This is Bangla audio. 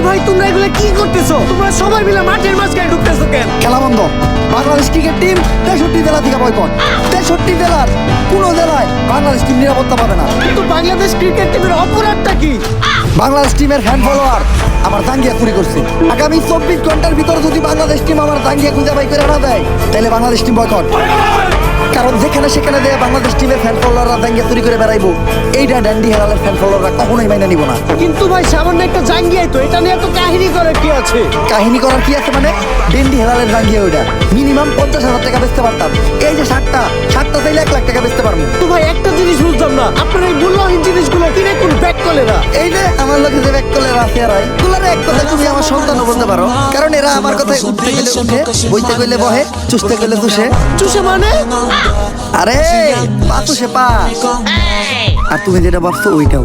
ভাই তোমরা এগুলো কি করতেছো? তোমরা সবাই মিলে মাঠের মাঝখানে ঢুকতেছো কেন? খেলা বন্ধ। বাংলাদেশ ক্রিকেট টিম 63 জেলা থেকে বয়কট। 63 জেলার কোন জেলায় বাংলাদেশ টিম নিরাপত্তা পাবে না। কিন্তু বাংলাদেশ ক্রিকেট টিমের অপরাধটা কি? বাংলাদেশ টিমের ফ্যান ফলোয়ার আমার দাঙ্গিয়া চুরি করছে। আগামী 24 ঘন্টার ভিতরে যদি বাংলাদেশ টিম আমার দাঙ্গিয়া খুঁজে বাই করে না দেয় তাহলে বাংলাদেশ টিম বয়কট। কারণ যেখানে সেখানে দেয় বাংলাদেশ টিমের ফ্যান ফলোয়াররা দাঙ্গিয়া চুরি করে বেড়াইবো, এইটা ড্যান্ডি হেলালের ফ্যান ফলোয়াররা কখনোই মাইনে নিব না। কিন্তু ভাই সামান্য একটা জাঙ্গিয়াই তো, এটা নিয়ে এত কাহিনী করার কি আছে? কাহিনী করার কি আছে মানে? ড্যান্ডি হেলালের দাঙ্গিয়া ওইটা মিনিমাম 50,000 টাকা বেচতে পারতাম। এই যে শার্টটা চাইলে 1 লাখ টাকা বেচতে পারবো। তো ভাই একটা জিনিস বুঝলাম না, আপনার এই মূল্যহীন জিনিসগুলো কিনে কোন ব্যাক করে না? এই যে আমার লোকে যে ব্যাক কলে রাখে আর গুলারে এক কথা তুমি আমার সন্তানও বলতে পারো, কারণ এরা আমার কথায় উঠতে গেলে উঠে, বইতে গেলে বহে, চুষতে গেলে চুষে। চুষে মানে? আরে পা চুষে পা। আর তুমি যেটা ভাবছো ওইটাও।